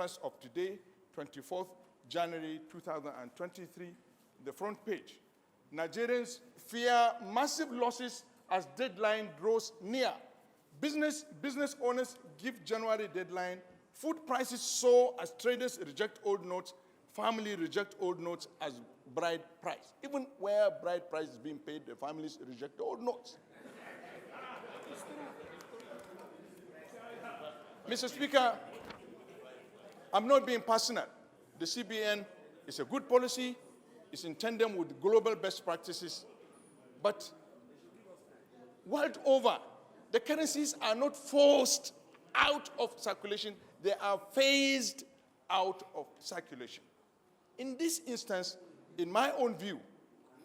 newspapers of today, 24th January 2023, the front page. Nigerians fear massive losses as deadline draws near. Business owners give January deadline. Food prices soar as traders reject old notes. Family reject old notes as bride price. Even where bride price is being paid, the families reject the old notes. Mr. Speaker, I'm not being personal. The CBN is a good policy. It's in tandem with global best practices. But world over, the currencies are not forced out of circulation. They are phased out of circulation. In this instance, in my own view,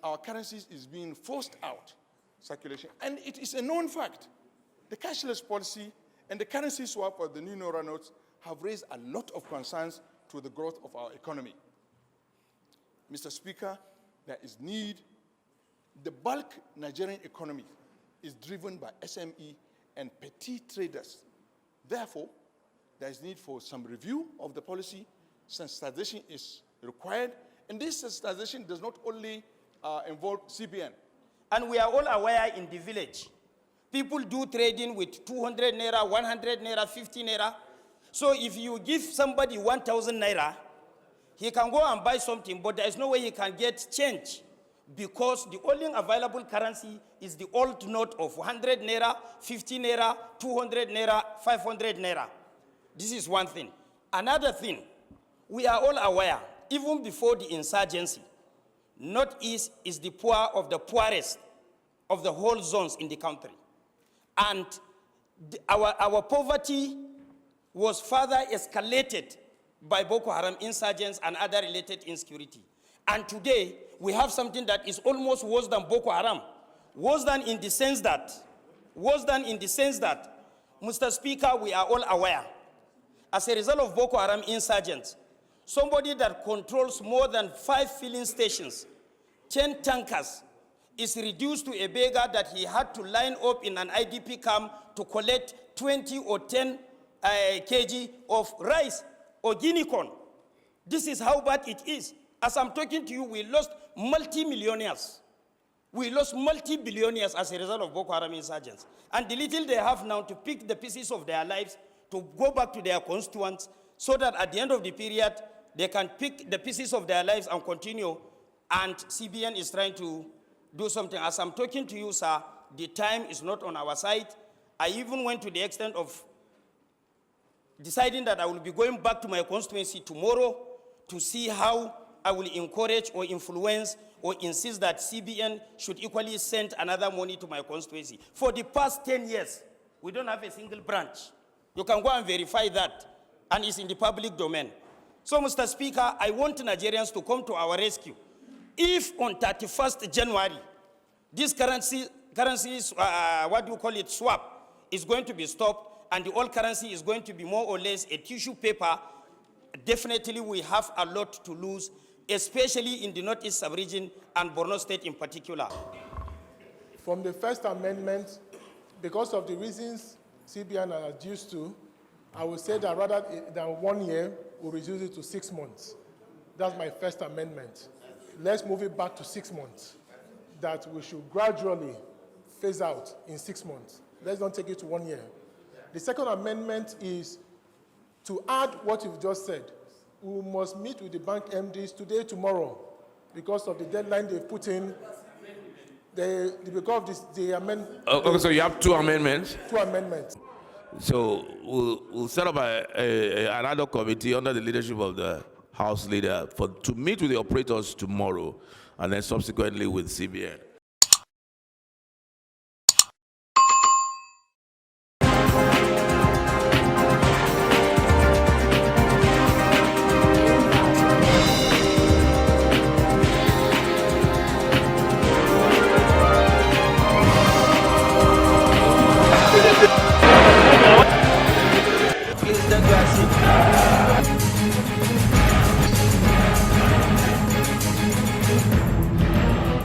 our currencies is being forced out circulation. And it is a known fact. The cashless policy and the currency swap of the new Naira notes have raised a lot of concerns to the growth of our economy. Mr. Speaker, there is need. The bulk Nigerian economy is driven by SME and petty traders. Therefore, there is need for some review of the policy. Sensitization is required. And this sensitization does not only involve CBN. And we are all aware in the village, people do trading with 200 Naira, 100 Naira, 50 Naira. So if you give somebody 1,000 Naira, he can go and buy something, but there is no way he can get change because the only available currency is the old note of 100 Naira, 50 Naira, 200 Naira, 500 Naira. This is one thing. Another thing, we are all aware, even before the insurgency, Northeast is the poor of the poorest of the whole zones in the country. And our poverty was further escalated by Boko Haram insurgents and other related insecurity. And today, we have something that is almost worse than Boko Haram. Worse than in the sense that, Mr. Speaker, we are all aware, as a result of Boko Haram insurgents, somebody that controls more than 5 filling stations, 10 tankers, is reduced to a beggar that he had to line up in an IDP camp to collect 20 or 10 kg of rice or guinea corn. This is how bad it is. As I'm talking to you, we lost multi-millionaires. We lost multi-billionaires as a result of Boko Haram insurgents. And the little they have now to pick the pieces of their lives to go back to their constituents so that at the end of the period, they can pick the pieces of their lives and continue. And CBN is trying to do something. As I'm talking to you, sir, the time is not on our side. I even went to the extent of deciding that I will be going back to my constituency tomorrow to see how I will encourage or influence or insist that CBN should equally send another money to my constituency. For the past 10 years, we don't have a single branch. You can go and verify that, and it's in the public domain. So, Mr. Speaker, I want Nigerians to come to our rescue. If on 31st January, this swap is going to be stopped, and the old currency is going to be more or less a tissue paper, definitely we have a lot to lose, especially in the Northeast sub-region and Borno State in particular. From the First Amendment, because of the reasons CBN are adduced to, I would say that rather than 1 year, we'll reduce it to 6 months. That's my First Amendment. Let's move it back to 6 months. That we should gradually phase out in 6 months. Let's not take it to 1 year. The Second Amendment is to add what you've just said. We must meet with the bank MDs today, tomorrow, because of the deadline they've put in. Because of the amendment. Okay, so you have 2 amendments? 2 amendments. So we'll set up another committee under the leadership of the House leader to meet with the operators tomorrow and then subsequently with CBN.